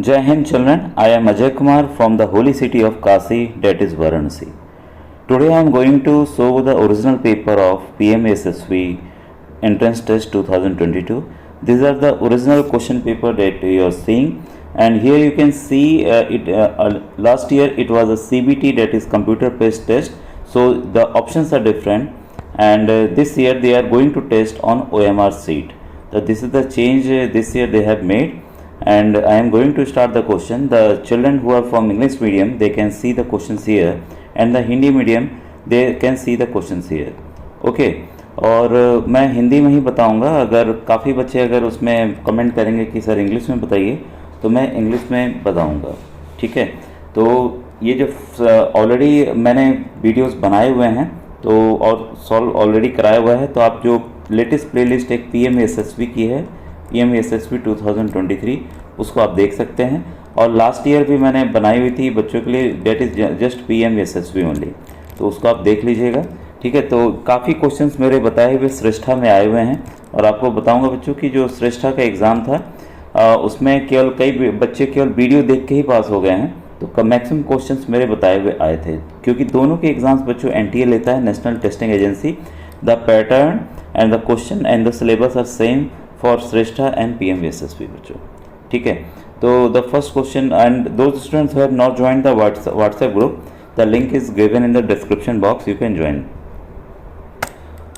Jai Hind children, I am Ajay Kumar from the holy city of Kasi, that is Varanasi. Today I am going to show the original paper of PMSSV Entrance Test 2022. These are the original question paper that you are seeing, and here you can see last year it was a CBT, that is computer based test, so the options are different, and this year they are going to test on OMR sheet. So this is the change this year they have made, and I am going to start the question. The children who are from English medium, they can see the questions here, and the Hindi medium, they can see the questions here. Okay, और मैं हिंदी में ही बताऊंगा. अगर काफ़ी बच्चे अगर उसमें comment करेंगे कि सर इंग्लिश में बताइए, तो मैं इंग्लिश में बताऊंगा. ठीक है, तो ये जो ऑलरेडी मैंने वीडियोस बनाए हुए हैं तो और सॉल्व ऑलरेडी कराया हुआ है, तो आप जो लेटेस्ट प्लेलिस्ट एक PMSSV की है, PMSSV 2023, उसको आप देख सकते हैं. और लास्ट ईयर भी मैंने बनाई हुई थी बच्चों के लिए, that is just PMSSV only, तो उसको आप देख लीजिएगा. ठीक है, तो काफ़ी क्वेश्चंस मेरे बताए हुए श्रेष्ठा में आए हुए हैं, और आपको बताऊंगा बच्चों की जो श्रेष्ठा का एग्ज़ाम था उसमें केवल कई बच्चे केवल वीडियो देख के ही पास हो गए हैं. तो मैक्सिमम क्वेश्चंस मेरे बताए हुए आए थे, क्योंकि दोनों के एग्ज़ाम्स बच्चों NTA लेता है, national testing agency. The pattern and the question and the syllabus are same for Shreshtha and PMSSV बच्चों. ठीक है, तो the first question, and those students who have not join the WhatsApp group, the link is given in the description box, you can join.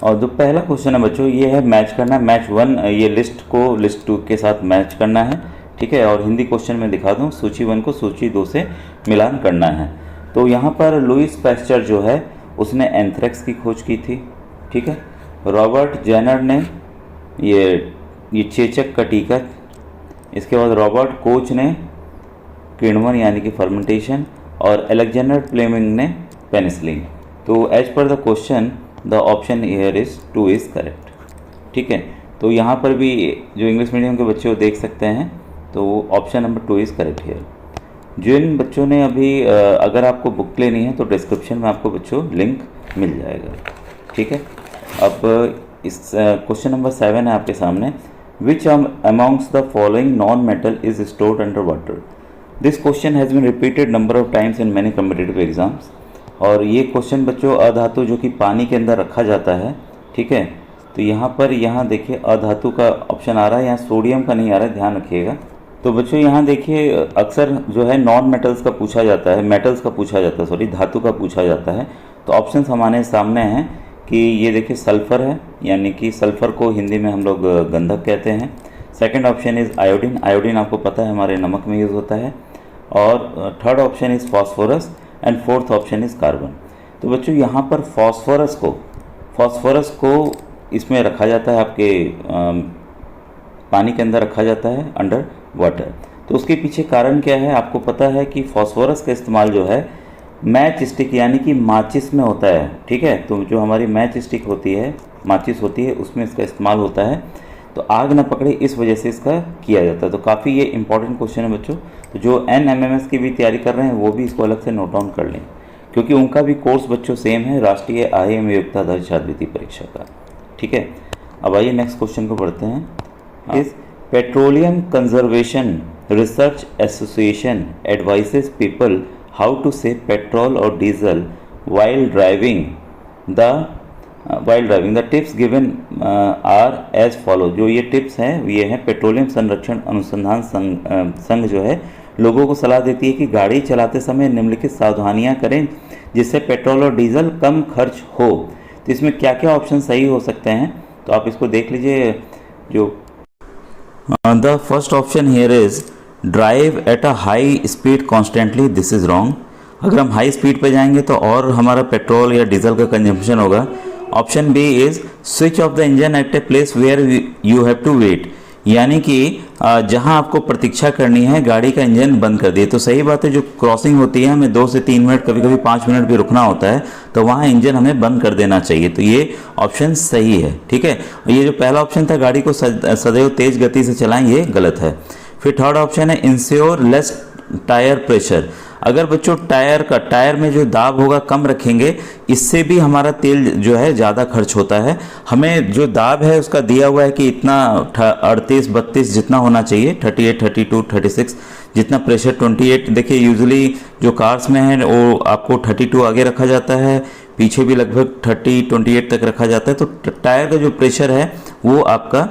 और जो पहला question है बच्चों, ये है मैच करना, मैच 1, ये लिस्ट को लिस्ट 2 के साथ मैच करना है. ठीक है, और हिंदी क्वेश्चन में दिखा दूँ, सूची 1 को सूची 2 से मिलान करना है. तो यहाँ पर लुईस पैस्चर जो है उसने एंथ्रेक्स की खोज की थी. ठीक है, रॉबर्ट जेनर ने ये चेचक का टीका, इसके बाद रॉबर्ट कोच ने किण्वन यानी कि फर्मेंटेशन, और अलेक्जेंडर फ्लेमिंग ने पेनिसिलिन. तो as per the question the option here is 2 is correct. ठीक है, तो यहाँ पर भी जो इंग्लिश मीडियम के बच्चे वो देख सकते हैं, तो option number 2 is correct here. जिन बच्चों ने अभी अगर आपको बुक लेनी है तो डिस्क्रिप्शन में आपको बच्चों लिंक मिल जाएगा. ठीक है, अब इस क्वेश्चन नंबर 7 है आपके सामने. Which amongst the following non metal is stored under water. This question has been repeated number of times in many competitive exams. और ये क्वेश्चन बच्चों अधातु जो कि पानी के अंदर रखा जाता है. ठीक है, तो यहाँ देखिए अधातु का ऑप्शन आ रहा है, यहाँ सोडियम का नहीं आ रहा है, ध्यान रखिएगा. तो बच्चों यहाँ देखिए अक्सर जो है नॉन मेटल्स का पूछा जाता है, मेटल्स का पूछा जाता है, सॉरी धातु का पूछा जाता है. तो ऑप्शन हमारे सामने हैं कि ये देखिए सल्फ़र है, यानी कि सल्फ़र को हिंदी में हम लोग गंधक कहते हैं. Second option is iodine, iodine आपको पता है हमारे नमक में यूज़ होता है. और third option is phosphorus, and fourth option is carbon. तो बच्चों यहाँ पर फॉस्फोरस को इसमें रखा जाता है, आपके पानी के अंदर रखा जाता है अंडर वाटर. तो उसके पीछे कारण क्या है आपको पता है कि फॉस्फोरस का इस्तेमाल जो है मैच स्टिक यानी कि माचिस में होता है. ठीक है, तो जो हमारी मैच स्टिक होती है, माचिस होती है, उसमें इसका इस्तेमाल होता है. तो आग न पकड़े इस वजह से इसका किया जाता है. तो काफ़ी ये इंपॉर्टेंट क्वेश्चन है बच्चों. तो जो NMMS की भी तैयारी कर रहे हैं वो भी इसको अलग से नोट डाउन कर लें, क्योंकि उनका भी कोर्स बच्चों सेम है, राष्ट्रीय IIM योग्यता आधारित छात्रवृत्ति परीक्षा का. ठीक है, अब आइए नेक्स्ट क्वेश्चन को पढ़ते हैं. इस petroleum conservation research association advises people how to save petrol और diesel while driving. The tips given are as follow. जो ये टिप्स हैं ये हैं, पेट्रोलियम संरक्षण अनुसंधान संघ जो है लोगों को सलाह देती है कि गाड़ी चलाते समय निम्नलिखित सावधानियां करें जिससे पेट्रोल और डीजल कम खर्च हो. तो इसमें क्या क्या ऑप्शन सही हो सकते हैं, तो आप इसको देख लीजिए. जो the first option here is drive at a high speed constantly. This is wrong. अगर हम हाई स्पीड पे जाएंगे तो और हमारा पेट्रोल या डीजल का कंजम्पशन होगा. Option B is switch off the engine at a place where you have to wait, यानी कि जहां आपको प्रतीक्षा करनी है गाड़ी का इंजन बंद कर दिए. तो सही बात है, जो क्रॉसिंग होती है हमें 2 से 3 मिनट, कभी कभी 5 मिनट भी रुकना होता है, तो वहां इंजन हमें बंद कर देना चाहिए. तो ये ऑप्शन सही है. ठीक है, ये जो पहला ऑप्शन था गाड़ी को सदैव तेज गति से चलाएं, ये गलत है. फिर थर्ड ऑप्शन है इंश्योर लेस टायर प्रेशर. अगर बच्चों टायर में जो दाब होगा कम रखेंगे, इससे भी हमारा तेल जो है ज़्यादा खर्च होता है। हमें जो दाब है उसका दिया हुआ है कि इतना 38-32 जितना होना चाहिए, 38, 32, 36 जितना प्रेशर, 28 देखिए यूजुअली जो कार्स में है वो आपको 32 आगे रखा जाता है, पीछे भी लगभग 28 तक रखा जाता है। तो टायर का जो प्रेशर है वो आपका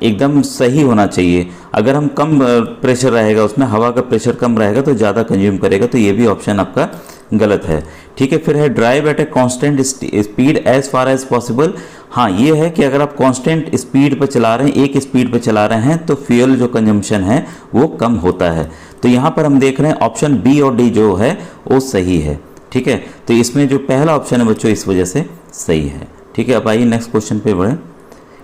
एकदम सही होना चाहिए। अगर हम कम प्रेशर रहेगा उसमें, हवा का प्रेशर कम रहेगा तो ज़्यादा कंज्यूम करेगा, तो ये भी ऑप्शन आपका गलत है। ठीक है, फिर है drive at a constant speed as far as possible. हाँ, ये है कि अगर आप कांस्टेंट स्पीड पर चला रहे हैं, एक स्पीड पर चला रहे हैं, तो फ्यूल जो कंजम्पशन है वो कम होता है। तो यहाँ पर हम देख रहे हैं ऑप्शन बी और डी जो है वो सही है। ठीक है, तो इसमें जो पहला ऑप्शन है बच्चों इस वजह से सही है। ठीक है, अब आइए नेक्स्ट क्वेश्चन पे बढ़े।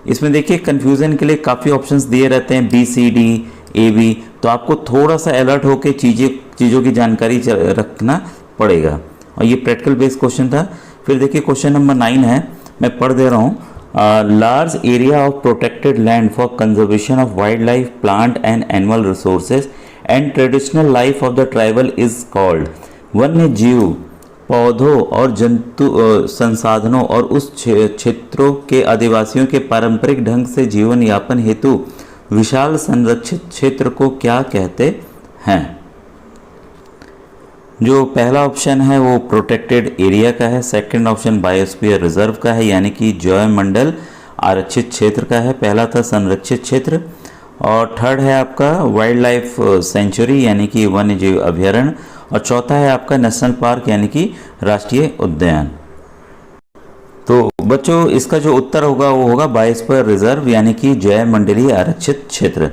इसमें देखिए कन्फ्यूज़न के लिए काफ़ी ऑप्शंस दिए रहते हैं, बी, सी, डी, ए, बी, तो आपको थोड़ा सा अलर्ट होकर चीज़ों की जानकारी रखना पड़ेगा। और ये प्रैक्टिकल बेस्ड क्वेश्चन था। फिर देखिए क्वेश्चन नंबर 9 है, मैं पढ़ दे रहा हूँ। Large area of protected land for conservation of wild life, plant and animal resources and traditional life of the tribal is called. वन्य जीव, पौधों और जंतु संसाधनों और उस क्षेत्रों के आदिवासियों के पारंपरिक ढंग से जीवन यापन हेतु विशाल संरक्षित क्षेत्र को क्या कहते हैं? जो पहला ऑप्शन है वो प्रोटेक्टेड एरिया का है, सेकंड ऑप्शन बायोस्फीयर रिजर्व का है यानी कि जैवमंडल आरक्षित क्षेत्र का है, पहला था संरक्षित क्षेत्र, और थर्ड है आपका वाइल्ड लाइफ सेंचुरी यानी कि वन्य जीव अभयारण्य, और चौथा है आपका नेशनल पार्क यानी कि राष्ट्रीय उद्यान। तो बच्चों इसका जो उत्तर होगा वो होगा बायोस्फीयर रिजर्व यानी कि जैवमंडलीय आरक्षित क्षेत्र।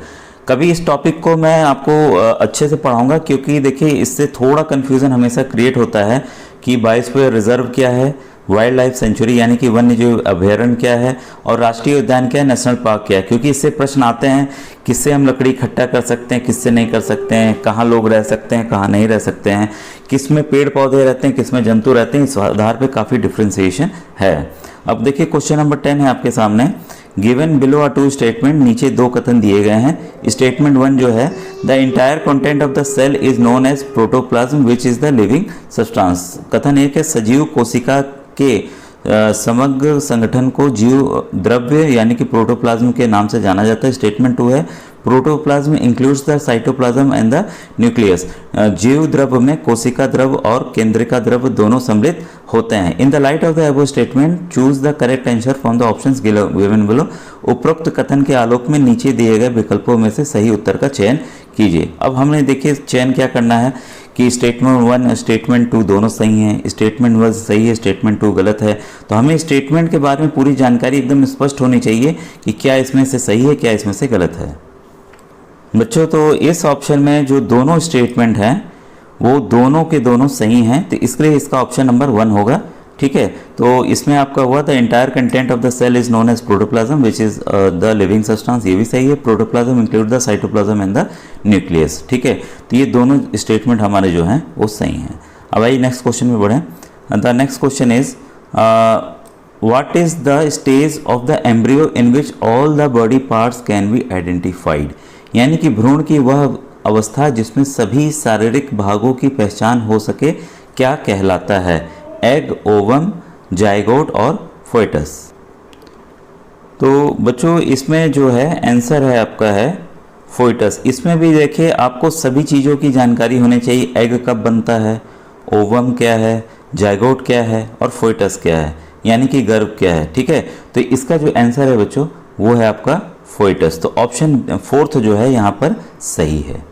कभी इस टॉपिक को मैं आपको अच्छे से पढ़ाऊंगा, क्योंकि देखिए इससे थोड़ा कन्फ्यूज़न हमेशा क्रिएट होता है कि बायोस्फीयर रिजर्व क्या है, वाइल्ड लाइफ सेंचुरी यानी कि वन्य जीव अभयारण्य क्या है, और राष्ट्रीय उद्यान क्या है, नेशनल पार्क क्या है। क्योंकि इससे प्रश्न आते हैं किससे हम लकड़ी इकट्ठा कर सकते हैं, किससे नहीं कर सकते हैं, कहाँ लोग रह सकते हैं, कहाँ नहीं रह सकते हैं, किस में पेड़ पौधे रहते हैं, किस में जंतु रहते हैं, इस आधार पर काफ़ी डिफ्रेंसिएशन है। अब देखिए क्वेश्चन नंबर 10 है आपके सामने। Given below are two statement, नीचे दो कथन दिए गए हैं। स्टेटमेंट 1 जो है, the entire content of the cell is known as protoplasm which is the living substance. कथन 1 है, सजीव कोशिका के समग्र संगठन को जीव द्रव्य यानी कि प्रोटोप्लाज्म के नाम से जाना जाता है। स्टेटमेंट 2 है, protoplasm includes the cytoplasm and the nucleus. जीव द्रव्य में कोशिका द्रव्य और केंद्रिका द्रव्य दोनों सम्मिलित होते हैं। In the light of the above statement choose the correct answer from the options given below. उपरोक्त कथन के आलोक में नीचे दिए गए विकल्पों में से सही उत्तर का चयन कीजिए। अब हमने देखिए चयन क्या करना है कि स्टेटमेंट 1 स्टेटमेंट 2 दोनों सही हैं, स्टेटमेंट 1 सही है, स्टेटमेंट 2 गलत है। तो हमें स्टेटमेंट के बारे में पूरी जानकारी एकदम स्पष्ट होनी चाहिए कि क्या इसमें से सही है, क्या इसमें से गलत है। बच्चों तो इस ऑप्शन में जो दोनों स्टेटमेंट हैं वो दोनों के दोनों सही हैं, तो इसके लिए इसका ऑप्शन नंबर 1 होगा। ठीक है, तो इसमें आपका हुआ the entire content of the cell is known as protoplasm which is the living substance, ये भी सही है। Protoplasm include the cytoplasm and the nucleus. ठीक है, तो ये दोनों स्टेटमेंट हमारे जो हैं वो सही हैं। अब आइए नेक्स्ट क्वेश्चन में बढ़ें। The next question is what is the stage of the embryo in which all the body parts can be identified. यानी कि भ्रूण की वह अवस्था जिसमें सभी शारीरिक भागों की पहचान हो सके क्या कहलाता है? एग, ओवम, जाइगोट और फोइटस। तो बच्चों इसमें जो है आंसर है आपका है फोइटस। इसमें भी देखिए आपको सभी चीज़ों की जानकारी होनी चाहिए। एग कब बनता है, ओवम क्या है, जाइगोट क्या है और फोइटस क्या है, यानी कि गर्भ क्या है। ठीक है, तो इसका जो आंसर है बच्चों वो है आपका फोइटस। तो ऑप्शन 4 जो है यहाँ पर सही है।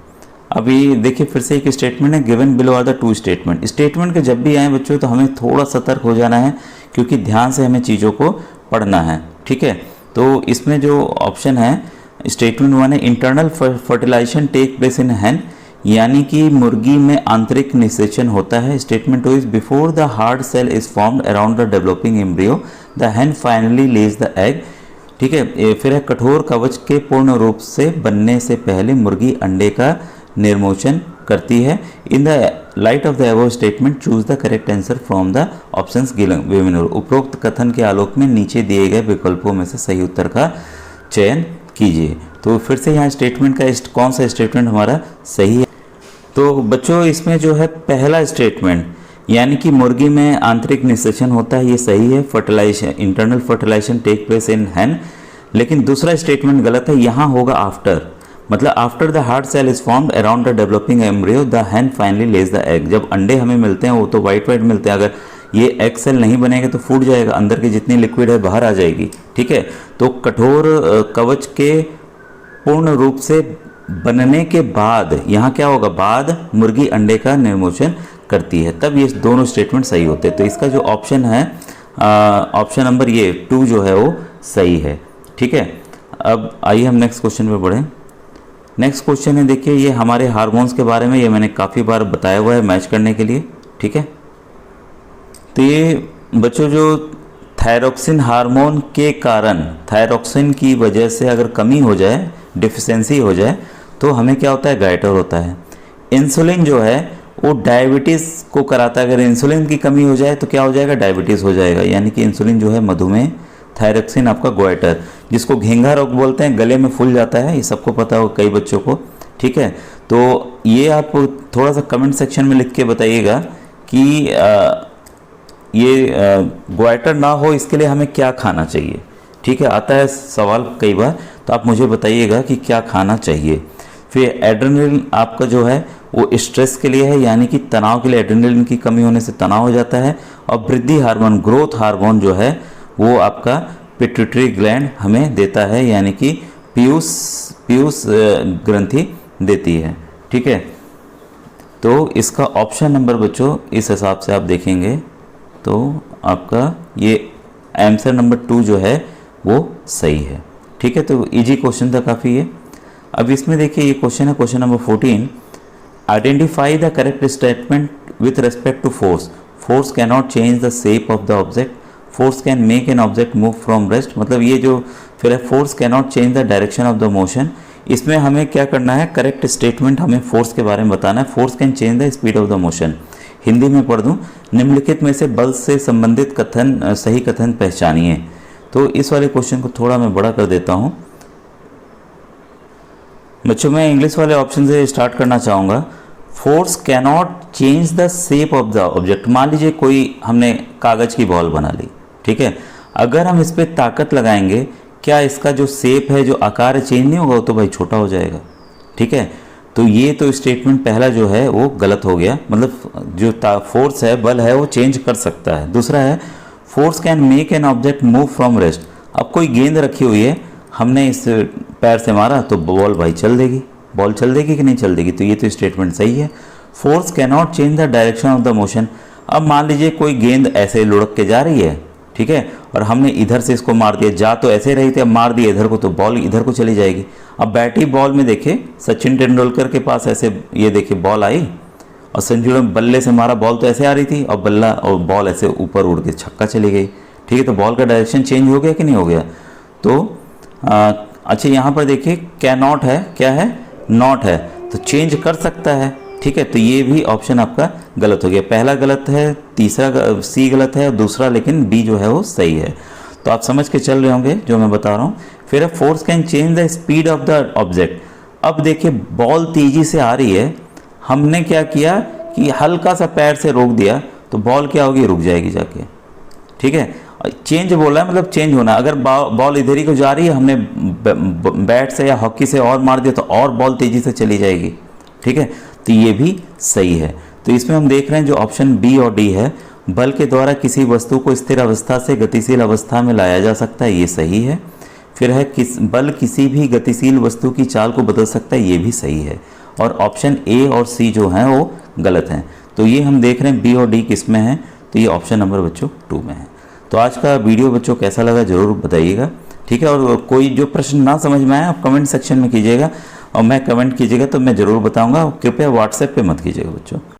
अभी देखिए फिर से एक स्टेटमेंट है, given below are the 2 statement. Statement के जब भी आए बच्चों तो हमें थोड़ा सतर्क हो जाना है, क्योंकि ध्यान से हमें चीज़ों को पढ़ना है। ठीक है, तो इसमें जो ऑप्शन है स्टेटमेंट 1 है, internal fertilisation take place in hen, यानी कि मुर्गी में आंतरिक निषेचन होता है। Statement 2 is before the hard shell is formed around the developing embryo the hen finally lays the egg. ठीक है, फिर है कठोर कवच के पूर्ण रूप से बनने से पहले मुर्गी अंडे का निर्मोचन करती है। In the light of the above statement choose the correct answer from the options given. उपरोक्त कथन के आलोक में नीचे दिए गए विकल्पों में से सही उत्तर का चयन कीजिए। तो फिर से यहाँ स्टेटमेंट का कौन सा स्टेटमेंट हमारा सही है? तो बच्चों इसमें जो है पहला स्टेटमेंट यानी कि मुर्गी में आंतरिक निषेचन होता है, ये सही है। Fertilisation, internal fertilisation take place in hen. लेकिन दूसरा स्टेटमेंट गलत है, यहाँ होगा आफ्टर, मतलब after the hard shell is formed around the developing embryo the hen finally lays the egg. जब अंडे हमें मिलते हैं वो तो वाइट वाइट मिलते हैं, अगर ये एग सेल नहीं बनेगा तो फूट जाएगा, अंदर की जितनी लिक्विड है बाहर आ जाएगी, ठीक है। तो कठोर कवच के पूर्ण रूप से बनने के बाद यहाँ क्या होगा, बाद मुर्गी अंडे का निर्मोचन करती है, तब ये दोनों स्टेटमेंट सही होते हैं। तो इसका जो ऑप्शन है, ऑप्शन नंबर ये 2 जो है वो सही है, ठीक है। अब आइए हम नेक्स्ट क्वेश्चन पे बढ़ें। नेक्स्ट क्वेश्चन है, देखिए ये हमारे हार्मोन्स के बारे में, ये मैंने काफ़ी बार बताया हुआ है मैच करने के लिए, ठीक है। तो ये बच्चों जो थायरोक्सिन हार्मोन के कारण, थायरोक्सिन की वजह से अगर कमी हो जाए, डिफिशेंसी हो जाए, तो हमें क्या होता है, गाइटर होता है। इंसुलिन जो है वो डायबिटीज़ को कराता है, अगर इंसुलिन की कमी हो जाए तो क्या हो जाएगा, डायबिटीज़ हो जाएगा, यानी कि इंसुलिन जो है मधुमेह, थायरोक्सिन आपका गोइटर, जिसको घेंघा रोग बोलते हैं, गले में फूल जाता है, ये सबको पता हो कई बच्चों को, ठीक है। तो ये आप थोड़ा सा कमेंट सेक्शन में लिख के बताइएगा कि ये गोइटर ना हो इसके लिए हमें क्या खाना चाहिए, ठीक है। आता है सवाल कई बार, तो आप मुझे बताइएगा कि क्या खाना चाहिए। फिर एड्रेनलिन आपका जो है वो स्ट्रेस के लिए है, यानी कि तनाव के लिए, एड्रेनलिन की कमी होने से तनाव हो जाता है। और वृद्धि हार्मोन, ग्रोथ हार्मोन जो है वो आपका पिट्यूटरी ग्लैंड हमें देता है, यानी कि पीयूष ग्रंथि देती है, ठीक है। तो इसका ऑप्शन नंबर बच्चों इस हिसाब से आप देखेंगे तो आपका ये आंसर नंबर 2 जो है वो सही है, ठीक है। तो इजी क्वेश्चन था काफ़ी ये। अब इसमें देखिए ये क्वेश्चन है, question number 14, identify the correct statement with respect to force. Force can not change the shape of the object, force can make an object move from rest, मतलब ये जो फिर है force can not change the direction of the motion. इसमें हमें क्या करना है, करेक्ट स्टेटमेंट हमें फोर्स के बारे में बताना है। Force can change the speed of the motion. Hindi में पढ़ दूं, निम्नलिखित में से बल से संबंधित कथन, सही कथन पहचानिए। तो इस वाले क्वेश्चन को थोड़ा मैं बड़ा कर देता हूं बच्चों। मैं इंग्लिश वाले ऑप्शन से स्टार्ट करना चाहूँगा। Force cannot change the shape of the object. मान लीजिए कोई हमने कागज़ की बॉल बना ली, ठीक है, अगर हम इस पर ताकत लगाएंगे, क्या इसका जो शेप है, जो आकार है, चेंज नहीं होगा, तो भाई छोटा हो जाएगा, ठीक है। तो ये तो स्टेटमेंट पहला जो है वो गलत हो गया, मतलब जो फोर्स है, बल है, वो चेंज कर सकता है। दूसरा है force can make an object move from rest. अब कोई गेंद रखी हुई है, हमने इस पैर से मारा तो बॉल भाई चल देगी, बॉल चल देगी कि नहीं चल देगी, तो ये तो स्टेटमेंट सही है। Force can not change the direction of the motion. अब मान लीजिए कोई गेंद ऐसे लुढ़क के जा रही है, ठीक है, और हमने इधर से इसको मार दिया, जा तो ऐसे रही थी, अब मार दिया इधर को, तो बॉल इधर को चली जाएगी। अब बैटी बॉल में देखिए, सचिन तेंदुलकर के पास ऐसे ये देखिए बॉल आई और संजू ने बल्ले से मारा, बॉल तो ऐसे आ रही थी और बल्ला और बॉल ऐसे ऊपर उड़ के छक्का चली गई, ठीक है। तो बॉल का डायरेक्शन चेंज हो गया कि नहीं हो गया। तो अच्छा यहाँ पर देखिए कैन नॉट है, क्या है, नॉट है, तो चेंज कर सकता है, ठीक है। तो ये भी ऑप्शन आपका गलत हो गया, पहला गलत है, तीसरा सी गलत है, दूसरा लेकिन बी जो है वो सही है। तो आप समझ के चल रहे होंगे जो मैं बता रहा हूँ। फिर force can change the speed of the object. अब देखिए बॉल तेजी से आ रही है, हमने क्या किया कि हल्का सा पैर से रोक दिया, तो बॉल क्या होगी, रुक जाएगी जाके, ठीक है। चेंज बोला है मतलब चेंज होना, अगर बॉल इधर ही को जा रही है, हमने बैट से या हॉकी से और मार दिया तो और बॉल तेजी से चली जाएगी, ठीक है। तो ये भी सही है। तो इसमें हम देख रहे हैं जो ऑप्शन बी और डी है, बल के द्वारा किसी वस्तु को स्थिर अवस्था से गतिशील अवस्था में लाया जा सकता है, ये सही है। फिर है बल किसी भी गतिशील वस्तु की चाल को बदल सकता है, ये भी सही है। और ऑप्शन ए और सी जो हैं वो गलत हैं। तो ये हम देख रहे हैं बी और डी किस में है, तो ये ऑप्शन नंबर बच्चों 2 में है। तो आज का वीडियो बच्चों कैसा लगा ज़रूर बताइएगा, ठीक है। और कोई जो प्रश्न ना समझ में आए आप कमेंट सेक्शन में कीजिएगा, और मैं कमेंट कीजिएगा तो मैं ज़रूर बताऊंगा। कृपया व्हाट्सएप पे मत कीजिएगा बच्चों।